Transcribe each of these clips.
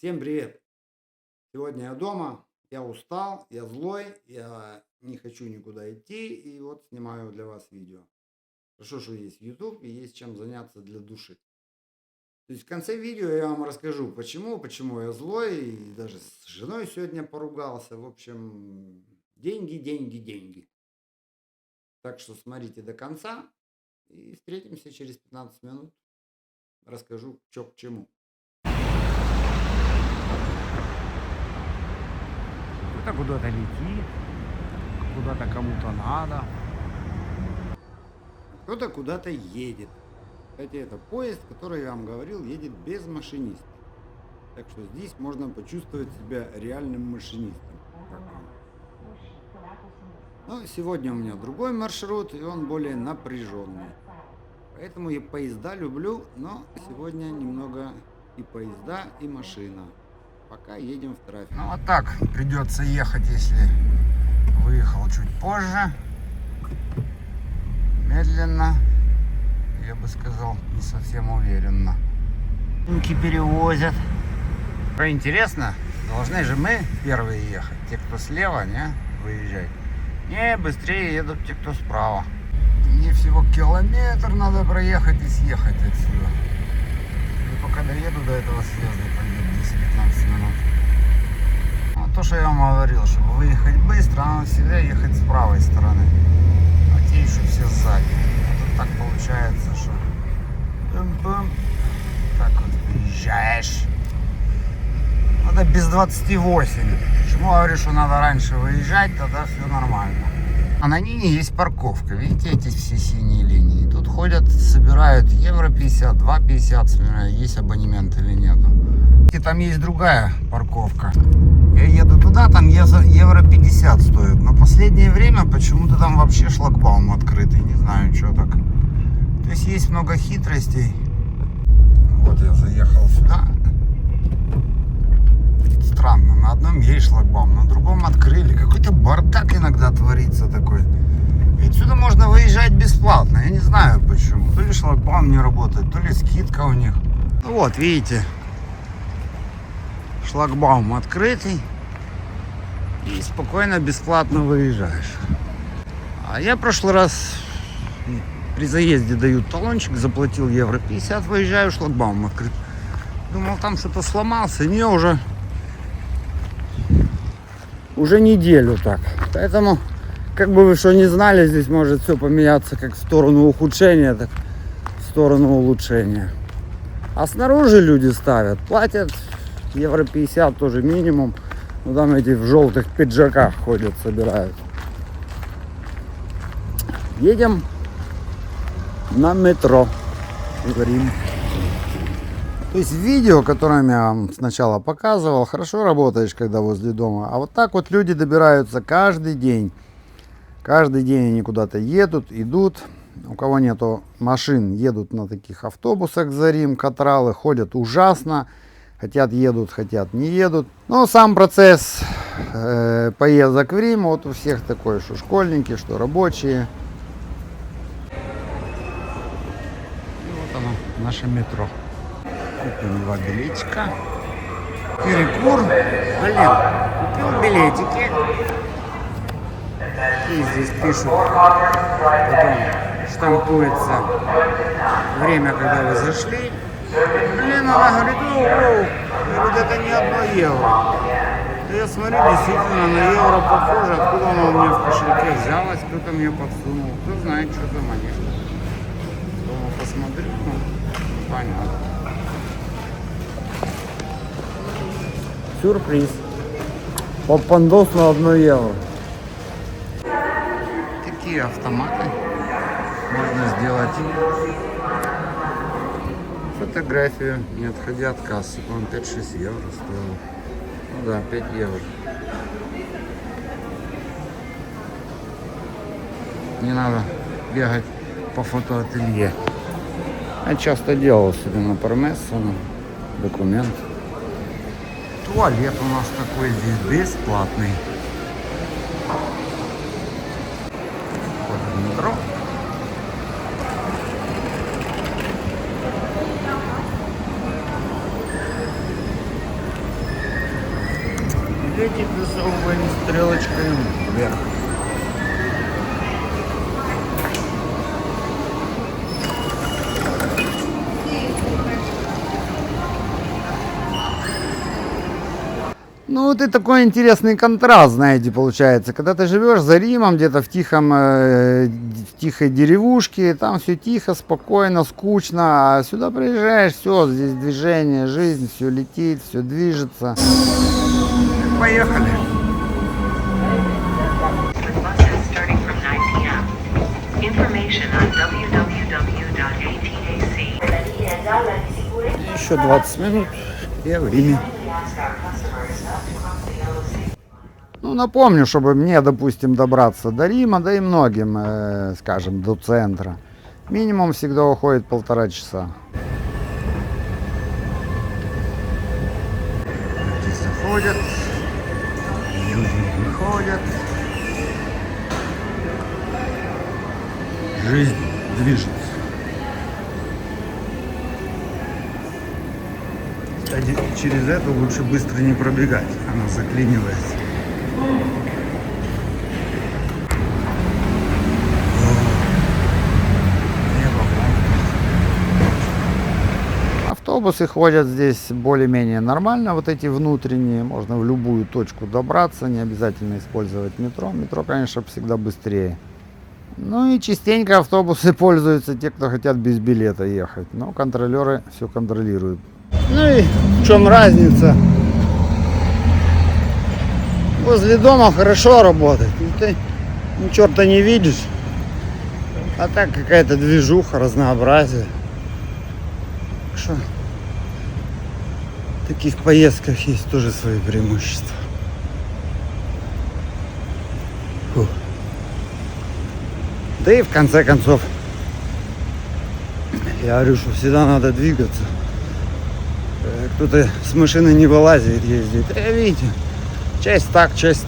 Всем привет! Сегодня я дома, я устал, я злой, я не хочу никуда идти, и вот снимаю для вас видео. Хорошо, что есть YouTube и есть чем заняться для души. То есть в конце видео я вам расскажу, почему я злой, и даже с женой сегодня поругался. В общем, деньги, деньги, деньги. Так что смотрите до конца и встретимся через 15 минут. Расскажу, что к чему. Кто-то куда-то летит, куда-то кому-то надо. Кто-то куда-то едет. Кстати, это поезд, который я вам говорил, едет без машиниста. Так что здесь можно почувствовать себя реальным машинистом. Как вам? Но сегодня у меня другой маршрут, и он более напряженный. Поэтому я поезда люблю, но сегодня немного и поезда, и машина. Пока едем в трафик. Ну вот так придется ехать, если выехал чуть позже. Медленно, я бы сказал, не совсем уверенно. Перевозят. Что интересно, должны же мы первые ехать. Те, кто слева, не, выезжать. Не, быстрее едут те, кто справа. Мне всего километр надо проехать и съехать отсюда. И пока доеду до этого съезда, пойдет 10-15 минут. Ну, то, что я вам говорил, чтобы выехать быстро, надо всегда ехать с правой стороны. А те еще все сзади. А тут так получается, что так вот выезжаешь. Надо без 28. Почему говорю, что надо раньше выезжать, тогда все нормально. А на Нине есть парковка. Видите эти все синие линии? Тут ходят, собирают евро 50, 2,50, смотря, есть абонемент или нету. И там есть другая парковка. Я еду туда, там евро 50 стоит. Но последнее время почему-то там вообще шлагбаум открытый. Не знаю, что так. То есть много хитростей. Вот я заехал сюда. Странно, на одном есть шлагбаум, на другом открыли. Какой-то бардак иногда творится такой. И отсюда можно выезжать бесплатно. Я не знаю почему. То ли шлагбаум не работает, то ли скидка у них. Ну вот, видите. Шлагбаум открытый. И спокойно, бесплатно выезжаешь. А я в прошлый раз при заезде дают талончик, заплатил евро 50, выезжаю, шлагбаум открыт. Думал, там что-то сломался. Не, уже неделю так. Поэтому, как бы вы что не знали, здесь может все поменяться как в сторону ухудшения, так в сторону улучшения. А снаружи люди ставят, платят евро 50 тоже минимум. Ну там эти в желтых пиджаках ходят, собирают. Едем на метро в Рим. То есть видео, которое я вам сначала показывал, хорошо работаешь, когда возле дома. А вот так вот люди добираются каждый день. Каждый день они куда-то едут, идут. У кого нету машин, едут на таких автобусах за Рим, катралы, ходят ужасно. Хотят едут, хотят не едут. Но сам процесс поездок в Рим вот у всех такой, что школьники, что рабочие. И вот оно, наше метро. Купим 2 билетика. Перекур. Блин, купил билетики. И здесь пишут, потом штампуется время, когда вы зашли. Блин, она говорит, говорит, это не 1 евро. Да я смотрю, действительно, на евро похоже. Откуда она у меня в кошельке взялась, кто-то мне подсунул. Кто знает, что за монетка. Дома посмотрю, ну, понятно. Сюрприз. Попандос на 1 евро. Такие автоматы. Можно сделать фотографию, не отходя от кассы. По-моему, 5-6 евро стоило. Ну да, 5 евро. Не надо бегать по фотоателье. Я часто делал себе на Пармессо, на документ. Туалет у нас такой здесь бесплатный. Вход в метро. эти высовывались стрелочкой вверх. Ну вот и такой интересный контраст, знаете, получается. Когда ты живешь за Римом, где-то в тихой деревушке, там все тихо, спокойно, скучно, а сюда приезжаешь, все, здесь движение, жизнь, все летит, все движется. Поехали. Еще 20 минут, я в Риме. Ну, напомню, чтобы мне, допустим, добраться до Рима, да и многим, скажем, до центра, минимум всегда уходит 1,5 часа. Люди заходят, люди выходят. Жизнь движется. Кстати, через это лучше быстро не пробегать, она заклинивается. Автобусы ходят здесь более-менее нормально, вот эти внутренние, можно в любую точку добраться, не обязательно использовать метро. Метро, конечно, всегда быстрее. Ну и частенько автобусы пользуются те, кто хотят без билета ехать, но контролеры все контролируют. Ну и в чем разница? Возле дома хорошо работать, ты ни черта не видишь, а так какая-то движуха, разнообразие. Так что в таких поездках есть тоже свои преимущества. Фух. Да и в конце концов, я говорю, что всегда надо двигаться. Кто-то с машины не вылазит, ездит. Видите, часть так, часть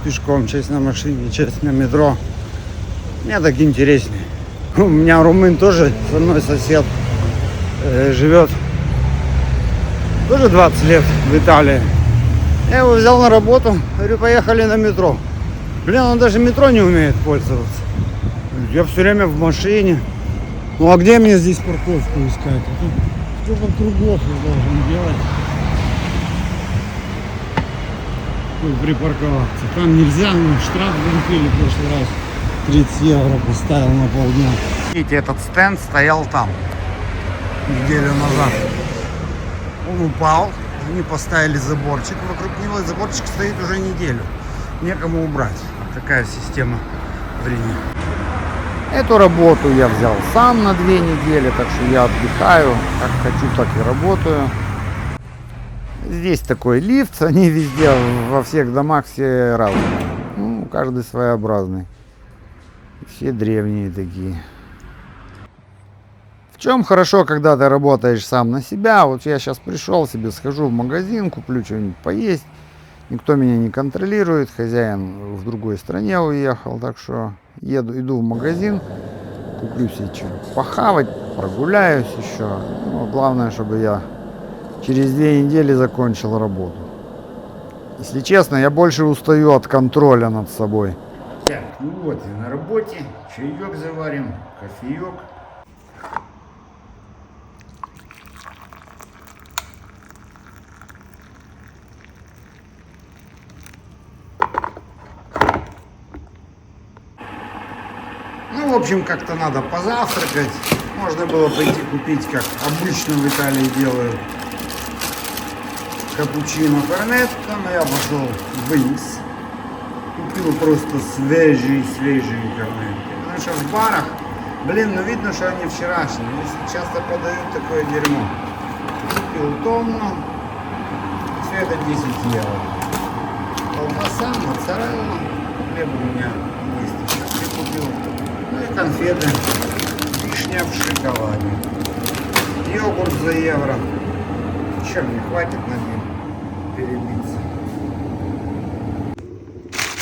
пешком, часть на машине, часть на метро. Мне так интереснее. У меня румын тоже, со мной сосед, живет тоже 20 лет в Италии. Я его взял на работу, говорю, поехали на метро. Блин, он даже метро не умеет пользоваться. Я все время в машине. Ну а где мне здесь парковку искать? Сколько кругов я должен делать, чтобы припарковаться. Там нельзя, но штраф влепили в прошлый раз. 30 евро поставил на полдня. Видите, этот стенд стоял там неделю назад. Он упал, они поставили заборчик вокруг него, и заборчик стоит уже неделю. Некому убрать. Такая система в Риме. Эту работу я взял сам на 2 недели, так что я отдыхаю, как хочу, так и работаю. Здесь такой лифт, они везде, во всех домах все разные. Ну, каждый своеобразный. Все древние такие. В чем хорошо, когда ты работаешь сам на себя? Вот я сейчас пришел себе, схожу в магазин, куплю что-нибудь поесть. Никто меня не контролирует, хозяин в другой стране уехал, так что иду в магазин, куплю себе что-то похавать, прогуляюсь еще. Ну, главное, чтобы я через 2 недели закончил работу. Если честно, я больше устаю от контроля над собой. Так, ну вот я на работе, чаек заварим, кофеек. Ну, в общем, как-то надо позавтракать. Можно было пойти купить, как обычно в Италии делают, капучино корнетто, но я пошел в Винкс. Купил просто свежий корнетто. Потому что в барах, блин, ну видно, что они вчерашние. Здесь часто подают такое дерьмо. Купил тонну. Все это 10 евро. Колбаса, моцарелла. Хлеб у меня есть еще. И купил. Ну и конфеты. Вишня в шоколаде. Йогурт за евро. Чем мне хватит на ним перебиться.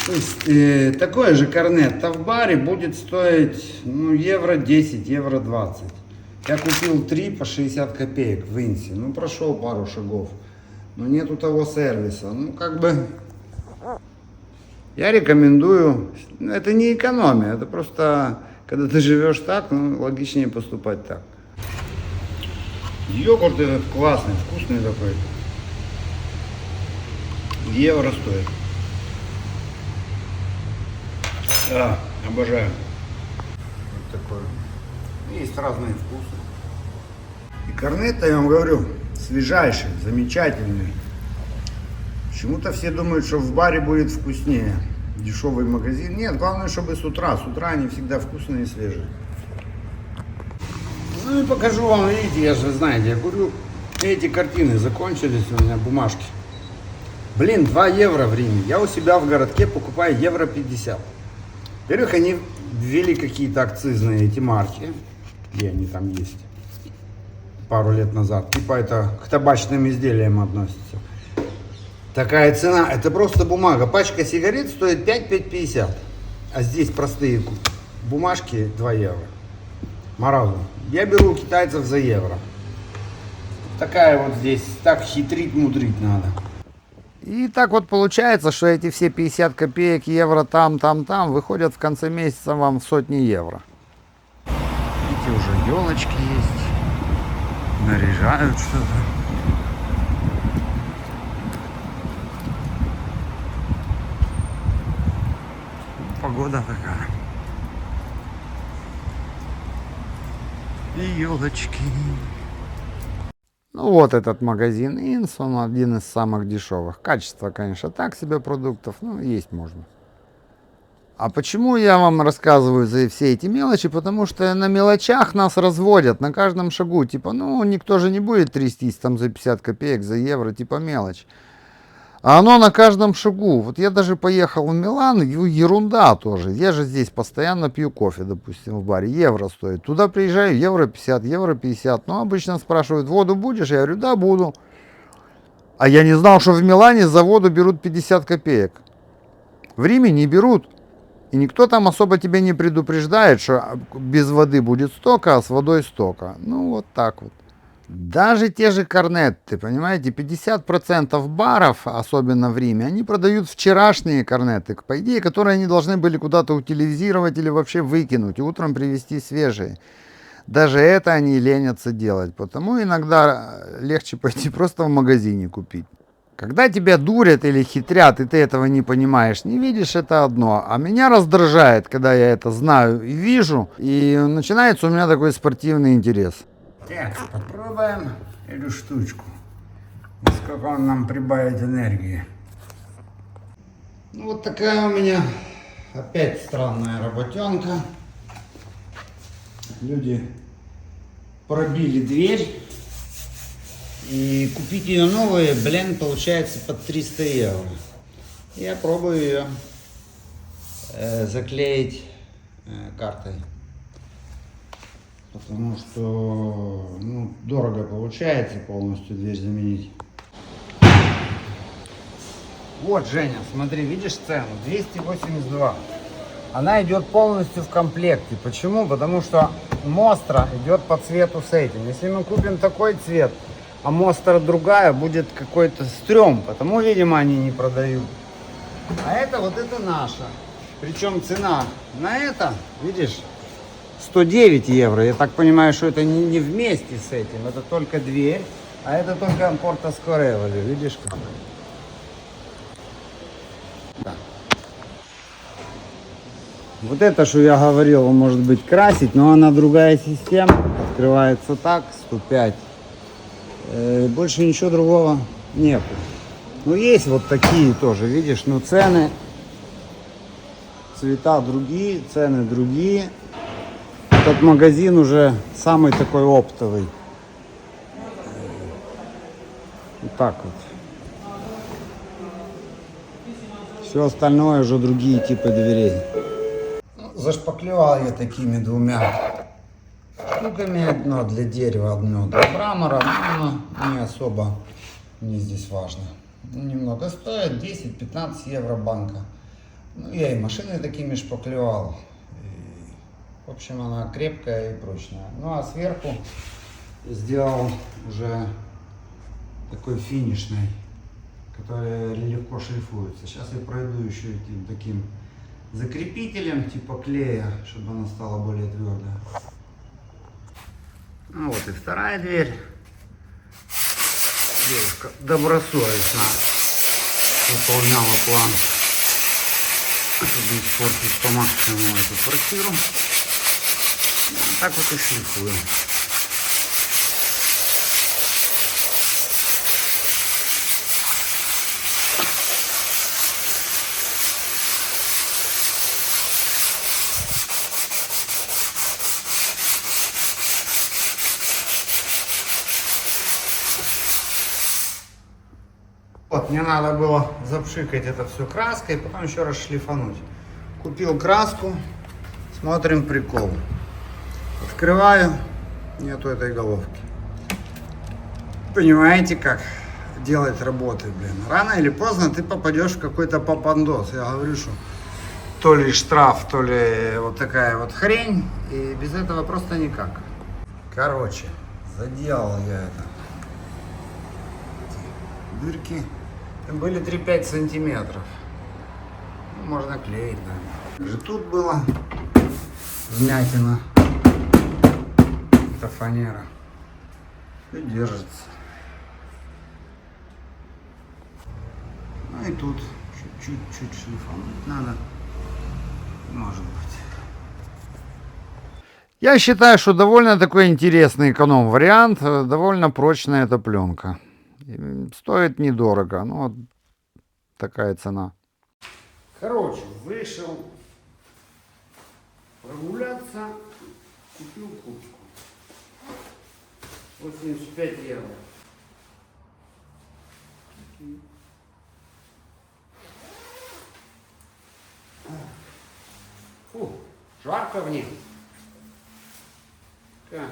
То есть такое же корнетто в баре будет стоить, ну, евро 10, евро 20. Я купил 3 по 60 копеек в Инсе. Ну, прошел пару шагов. Но нету того сервиса. Ну, как бы Я рекомендую, это не экономия, это просто, когда ты живешь так, ну, логичнее поступать так. Йогурт этот классный, вкусный такой. Евро стоит. Да, обожаю. Вот такой. Есть разные вкусы. И корнетто, я вам говорю, свежайший, замечательный. Почему-то все думают, что в баре будет вкуснее. Дешевый магазин. Нет, главное, чтобы с утра. С утра они всегда вкусные и свежие. Ну и покажу вам, видите, я же, знаете, я курю. Эти картины закончились у меня, бумажки. Блин, 2 евро в Риме. Я у себя в городке покупаю евро 50. Во-первых, они ввели какие-то акцизные эти марки. Где они там есть? Пару лет назад. Типа это к табачным изделиям относится. Такая цена. Это просто бумага. Пачка сигарет стоит 5,50. А здесь простые бумажки 2 евро. Маразм. Я беру у китайцев за евро. Такая вот здесь. Так хитрить, мудрить надо. И так вот получается, что эти все 50 копеек, евро там, выходят в конце месяца вам в сотни евро. Видите, уже елочки есть. Наряжают что-то. Погода такая. И елочки. Ну вот этот магазин Инс, он один из самых дешевых. Качество, конечно, так себе продуктов, но есть можно. А почему я вам рассказываю за все эти мелочи? Потому что на мелочах нас разводят на каждом шагу. Типа, ну никто же не будет трястись там за 50 копеек, за евро, типа мелочь. А оно на каждом шагу. Вот я даже поехал в Милан, ерунда тоже. Я же здесь постоянно пью кофе, допустим, в баре. Евро стоит. Туда приезжаю, евро 50, евро 50. Ну, обычно спрашивают, воду будешь? Я говорю, да, буду. А я не знал, что в Милане за воду берут 50 копеек. В Риме не берут. И никто там особо тебя не предупреждает, что без воды будет столько, а с водой столько. Ну, вот так вот. Даже те же корнетты, понимаете, 50% баров, особенно в Риме, они продают вчерашние корнетты, по идее, которые они должны были куда-то утилизировать или вообще выкинуть, и утром привезти свежие. Даже это они ленятся делать, потому иногда легче пойти просто в магазине купить. Когда тебя дурят или хитрят, и ты этого не понимаешь, не видишь, это одно. А меня раздражает, когда я это знаю и вижу, и начинается у меня такой спортивный интерес. Так, попробуем эту штучку. Насколько он нам прибавит энергии. Ну вот такая у меня опять странная работенка. Люди пробили дверь. И купить ее новую, блин, получается под 300 евро. Я пробую ее заклеить картой. Потому что, ну, дорого получается полностью дверь заменить. Вот, Женя, смотри, видишь цену? 282. Она идет полностью в комплекте. Почему? Потому что Мостра идет по цвету с этим. Если мы купим такой цвет, а Мостра другая, будет какой-то стрём. Потому, видимо, они не продают. А это вот это наша. Причем цена на это, видишь, 109 евро. Я так понимаю, что это не вместе с этим. Это только дверь. А это только Порто Скоревали. Видишь как? Да. Вот это, что я говорил, может быть красить, но она другая система. Открывается так, 105. Больше ничего другого нету. Ну есть вот такие тоже, видишь, но цены, цвета другие, цены другие. Этот магазин уже самый такой оптовый. Вот так вот. Все остальное уже другие типы дверей. Зашпаклевал я такими двумя штуками. Одно для дерева, одно для мрамора. Но не особо мне здесь важно. Немного стоит, 10-15 евро банка. Ну, я и машины такими шпаклевал. В общем, она крепкая и прочная. Ну а сверху сделал уже такой финишный, которые легко шлифуются. Сейчас я пройду еще этим таким закрепителем типа клея, чтобы она стала более твердая. Ну вот и вторая дверь. Девушка добросовестно выполняла план, чтобы испортить по максимуму эту квартиру. Так вот и шлифую. Вот, мне надо было запшикать это все краской, потом еще раз шлифануть. Купил краску, смотрим прикол. Открываю, нету этой головки. Понимаете, как делать работы, блин. Рано или поздно ты попадешь в какой-то попандос. Я говорю, что то ли штраф, то ли вот такая вот хрень. И без этого просто никак. Короче, заделал я это. Дырки. Были 3-5 сантиметров. Ну, можно клеить, наверное. Тут было вмятина. Это фанера. И держится. Ну и тут чуть-чуть шлифануть надо. Может быть. Я считаю, что довольно такой интересный эконом-вариант. Довольно прочная эта пленка. Стоит недорого, ну вот такая цена. Короче, вышел прогуляться, купил куртку. 85 евро. Фу, жарко в них. Так.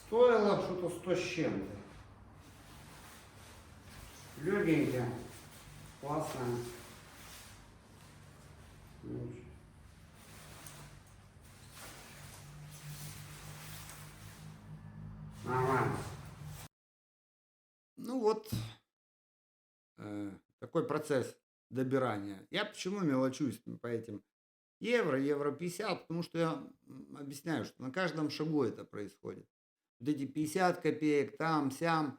Стоило что-то 100 с чем-то. Легенькая, классная. Нормально. Ну вот, такой процесс добирания. Я почему мелочусь по этим евро 50, потому что я объясняю, что на каждом шагу это происходит. Вот эти 50 копеек, там, сям.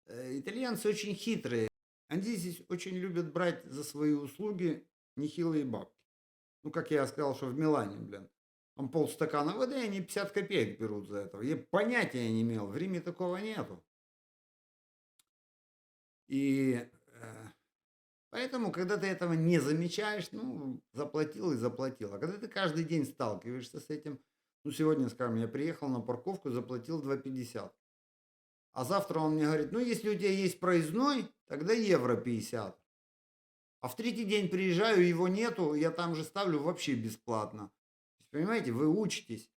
Итальянцы очень хитрые. Они здесь очень любят брать за свои услуги нехилые бабки. Ну, как я сказал, что в Милане, блин. Там полстакана воды, они 50 копеек берут за это. Я понятия не имел. В Риме такого нету. И поэтому, когда ты этого не замечаешь, ну, заплатил и заплатил. А когда ты каждый день сталкиваешься с этим, ну, сегодня, скажем, я приехал на парковку, заплатил 2,50. А завтра он мне говорит, ну, если у тебя есть проездной, тогда евро 50. А в третий день приезжаю, его нету, я там же ставлю вообще бесплатно. Понимаете, вы учитесь.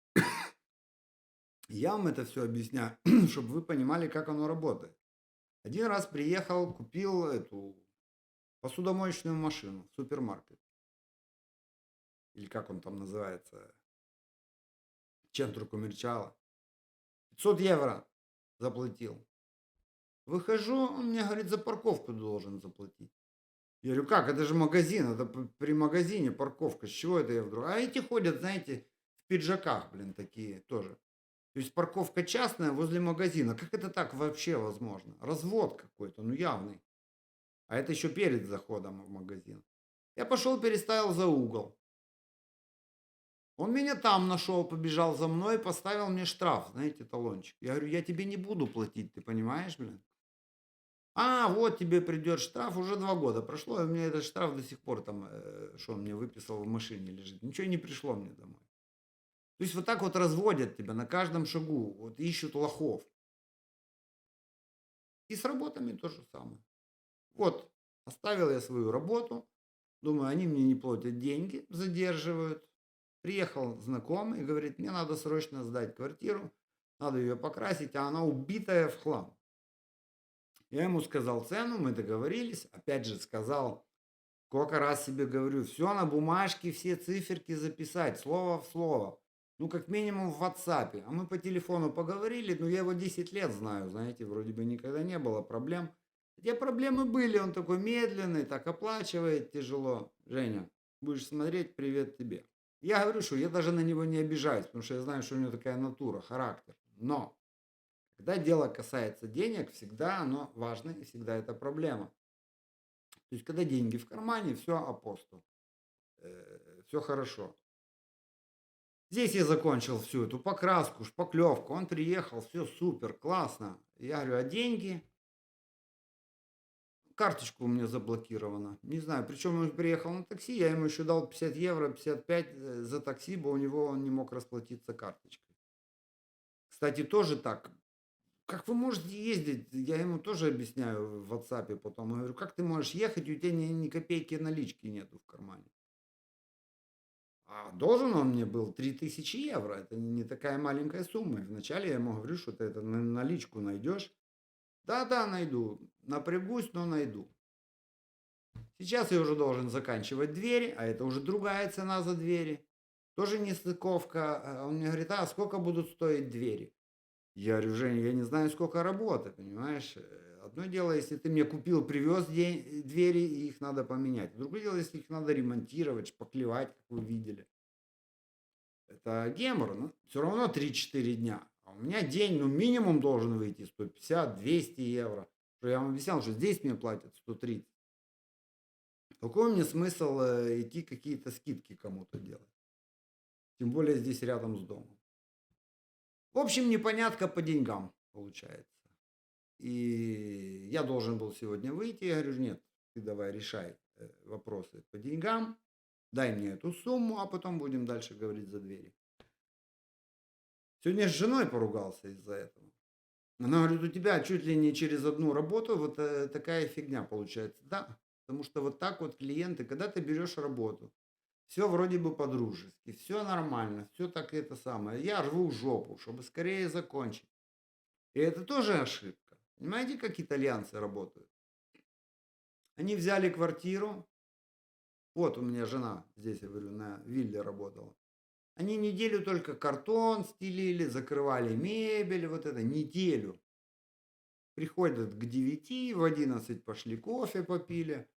Я вам это все объясняю, чтобы вы понимали, как оно работает. Один раз приехал, купил эту посудомоечную машину в супермаркет. Или как он там называется? Центру коммерчала. 500 евро заплатил. Выхожу, он мне говорит, за парковку должен заплатить. Я говорю, как, это же магазин, это при магазине парковка, с чего это я вдруг? А эти ходят, знаете, в пиджаках, блин, такие тоже. То есть парковка частная возле магазина. Как это так вообще возможно? Развод какой-то, ну явный. А это еще перед заходом в магазин. Я пошел, переставил за угол. Он меня там нашел, побежал за мной, поставил мне штраф, знаете, талончик. Я говорю, я тебе не буду платить, ты понимаешь, блин? А, вот тебе придет штраф, уже 2 года прошло, и у меня этот штраф до сих пор там, что он мне выписал в машине лежит. Ничего не пришло мне домой. То есть вот так вот разводят тебя на каждом шагу, вот ищут лохов. И с работами то же самое. Вот, оставил я свою работу, думаю, они мне не платят деньги, задерживают. Приехал знакомый и говорит, мне надо срочно сдать квартиру, надо ее покрасить, а она убитая в хлам. Я ему сказал цену, мы договорились, опять же сказал, сколько раз себе говорю, все на бумажке, все циферки записать, слово в слово. Ну, как минимум в WhatsApp. А мы по телефону поговорили, ну, я его 10 лет знаю, знаете, вроде бы никогда не было проблем. Где проблемы были, он такой медленный, так оплачивает тяжело. Женя, будешь смотреть, привет тебе. Я говорю, что я даже на него не обижаюсь, потому что я знаю, что у него такая натура, характер. Но когда дело касается денег, всегда оно важно и всегда это проблема. То есть, когда деньги в кармане, все апостол, все хорошо. Здесь я закончил всю эту покраску, шпаклевку. Он приехал, все супер, классно. Я говорю, а деньги? Карточка у меня заблокирована. Не знаю, причем он приехал на такси, я ему еще дал 50 евро, 55 за такси, бо у него он не мог расплатиться карточкой. Кстати, тоже так. Как вы можете ездить? Я ему тоже объясняю в WhatsApp потом. Я говорю, как ты можешь ехать, у тебя ни копейки налички нету в кармане. А должен он мне был 3000 евро. Это не такая маленькая сумма. И вначале я ему говорю, что ты это наличку найдешь. Да, найду. Напрягусь, но найду. Сейчас я уже должен заканчивать двери, а это уже другая цена за двери. Тоже нестыковка. Он мне говорит, а сколько будут стоить двери? Я говорю, Женя, я не знаю, сколько работы, понимаешь? Одно дело, если ты мне купил, привез двери, и их надо поменять. Другое дело, если их надо ремонтировать, шпаклевать, как вы видели. Это гемор, но все равно 3-4 дня. А у меня день, ну, минимум должен выйти 150-200 евро. Что я вам объяснял, что здесь мне платят 130. Какой мне смысл идти какие-то скидки кому-то делать? Тем более здесь рядом с домом. В общем, непонятка по деньгам получается. И я должен был сегодня выйти. Я говорю, нет, ты давай решай вопросы по деньгам. Дай мне эту сумму, а потом будем дальше говорить за двери. Сегодня с женой поругался из-за этого. Она говорит, у тебя чуть ли не через одну работу вот такая фигня получается. Да, потому что вот так вот клиенты, когда ты берешь работу, все вроде бы по-дружески, все нормально, все так это самое. Я рву жопу, чтобы скорее закончить. И это тоже ошибка. Понимаете, как итальянцы работают? Они взяли квартиру. Вот у меня жена здесь, я говорю, на вилле работала. Они неделю только картон стелили, закрывали мебель, вот это, неделю. Приходят к 9, в 11 пошли кофе попили,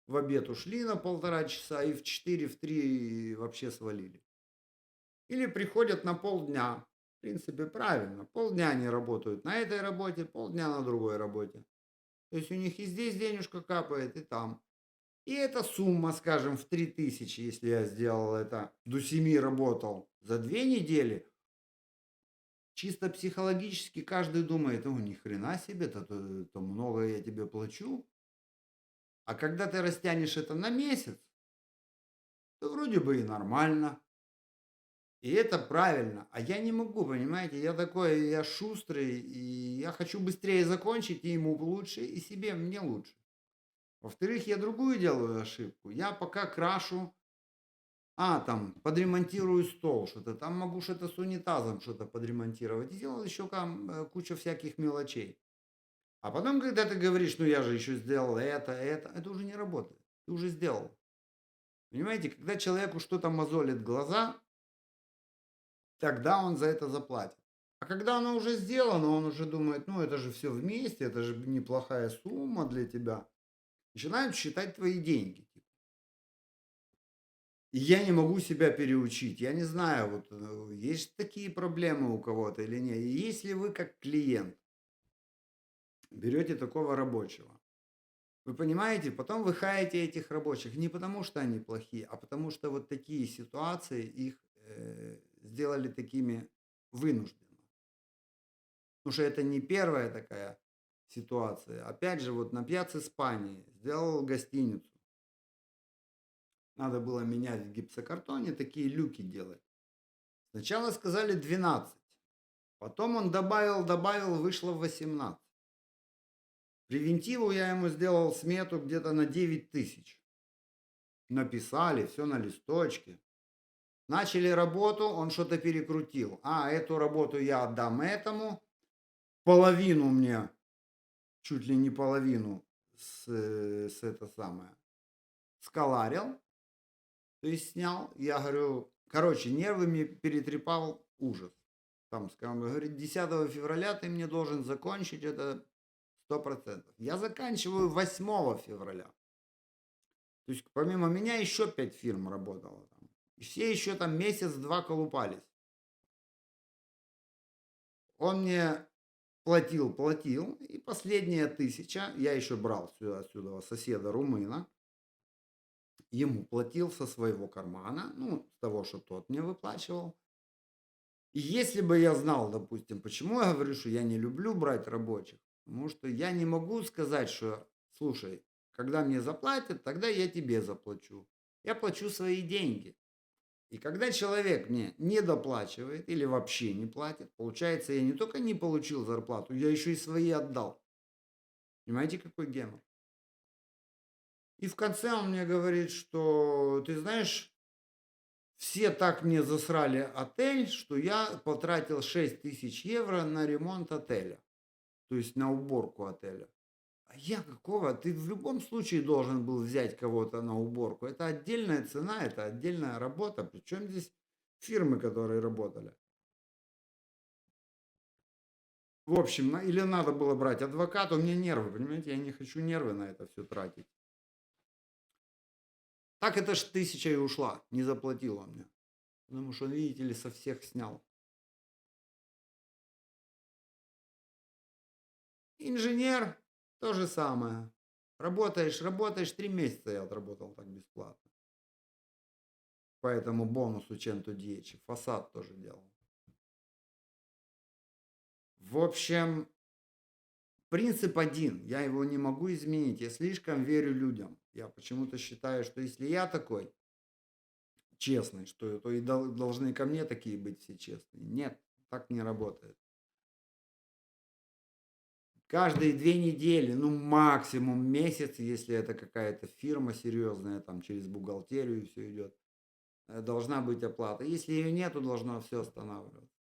в обед ушли на 1,5 часа и в 4, в 3 вообще свалили. Или приходят на полдня. В принципе, правильно. Полдня они работают на этой работе, полдня на другой работе. То есть у них и здесь денежка капает, и там. И эта сумма, скажем, в 3000, если я сделал это, до 7 работал за 2 недели, чисто психологически каждый думает, ну ни хрена себе, то много я тебе плачу. А когда ты растянешь это на месяц, то вроде бы и нормально. И это правильно. А я не могу, понимаете, я такой, я шустрый, и я хочу быстрее закончить, и ему лучше, и себе, мне лучше. Во-вторых, я другую делаю ошибку. Я пока крашу, там, подремонтирую стол, что-то, там могу что-то с унитазом что-то подремонтировать. И делал еще там куча всяких мелочей. А потом, когда ты говоришь, ну я же еще сделал это уже не работает. Ты уже сделал. Понимаете, когда человеку что-то мозолит глаза, тогда он за это заплатит. А когда оно уже сделано, он уже думает, ну это же все вместе, это же неплохая сумма для тебя. Начинают считать твои деньги. И я не могу себя переучить. Я не знаю, вот есть такие проблемы у кого-то или нет. И если вы как клиент берете такого рабочего, вы понимаете, потом вы хаете этих рабочих не потому, что они плохие, а потому что вот такие ситуации их сделали такими вынужденно. Потому что это не первая такая ситуация. Опять же, вот на Пьяцца Испании сделал гостиницу. Надо было менять в гипсокартоне, такие люки делать. Сначала сказали 12. Потом он добавил, вышло 18. Превентиву я ему сделал смету где-то на 9000. Написали, все на листочке. Начали работу, он что-то перекрутил. Эту работу я отдам этому. Половину мне, чуть ли не половину, сколарил. То есть снял. Я говорю, короче, нервами перетрепал ужас. Там, скажем, говорит, 10 февраля ты мне должен закончить это 100%. Я заканчиваю 8 февраля. То есть помимо меня еще 5 фирм работало там. И все еще там месяц-два колупались. Он мне платил, и последняя 1000, я еще брал отсюда соседа румына, ему платил со своего кармана, ну, с того, что тот мне выплачивал. И если бы я знал, допустим, почему я говорю, что я не люблю брать рабочих, потому что я не могу сказать, что, слушай, когда мне заплатят, тогда я тебе заплачу. Я плачу свои деньги. И когда человек мне не доплачивает или вообще не платит, получается, я не только не получил зарплату, я еще и свои отдал. Понимаете, какой гемор? И в конце он мне говорит, что, ты знаешь, все так мне засрали отель, что я потратил 6000 евро на ремонт отеля. То есть на уборку отеля. А я какого? Ты в любом случае должен был взять кого-то на уборку. Это отдельная цена, это отдельная работа. Причем здесь фирмы, которые работали. В общем, или надо было брать адвоката, у меня нервы, понимаете, я не хочу нервы на это все тратить. Так это ж 1000 и ушла, не заплатил он мне. Потому что, видите ли, со всех снял. Инженер, то же самое. Работаешь, 3 месяца я отработал так бесплатно. По этому бонусу 110, фасад тоже делал. В общем, принцип один, я его не могу изменить, я слишком верю людям. Я почему-то считаю, что если я такой честный, что то и должны ко мне такие быть все честные. Нет, так не работает. Каждые 2 недели, ну максимум месяц, если это какая-то фирма серьезная, там через бухгалтерию все идет, должна быть оплата. Если ее нету, должно все останавливаться.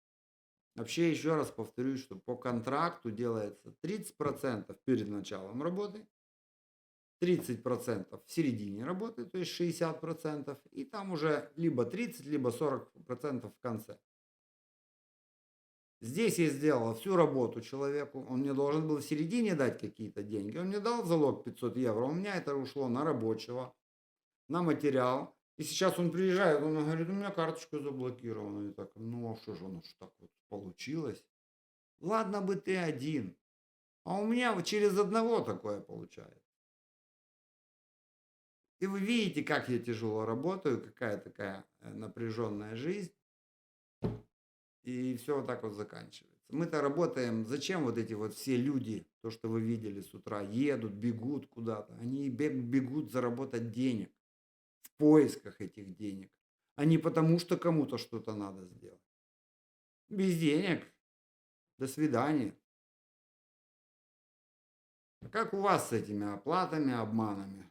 Вообще, еще раз повторюсь, что по контракту делается 30% перед началом работы, 30% в середине работы, то есть 60%, и там уже либо 30, либо 40% в конце. Здесь я сделал всю работу человеку, он мне должен был в середине дать какие-то деньги, он мне дал залог 500 евро, у меня это ушло на рабочего, на материал, и сейчас он приезжает, он говорит, у меня карточка заблокирована, и так, ну а что же оно ж так вот получилось? Ладно бы ты один, а у меня вот через одного такое получается. И вы видите, как я тяжело работаю, какая такая напряженная жизнь. И все вот так вот заканчивается. Мы-то работаем, зачем вот эти вот все люди, то, что вы видели с утра, едут, бегут куда-то. Они бегут заработать денег, в поисках этих денег, а не потому, что кому-то что-то надо сделать. Без денег. До свидания. А как у вас с этими оплатами, обманами?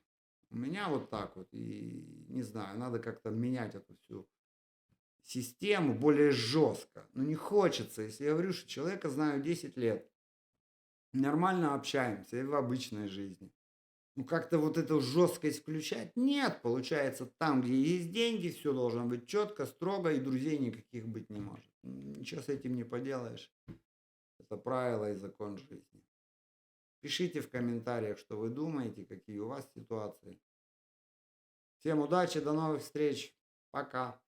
У меня вот так вот. И не знаю, надо как-то менять эту всю систему более жестко. Но не хочется. Если я говорю, что человека знаю 10 лет, нормально общаемся и в обычной жизни. Ну, как-то вот эту жесткость включать? Нет, получается, там, где есть деньги, все должно быть четко, строго, и друзей никаких быть не может. Ничего с этим не поделаешь. Это правило и закон жизни. Пишите в комментариях, что вы думаете, какие у вас ситуации. Всем удачи, до новых встреч. Пока.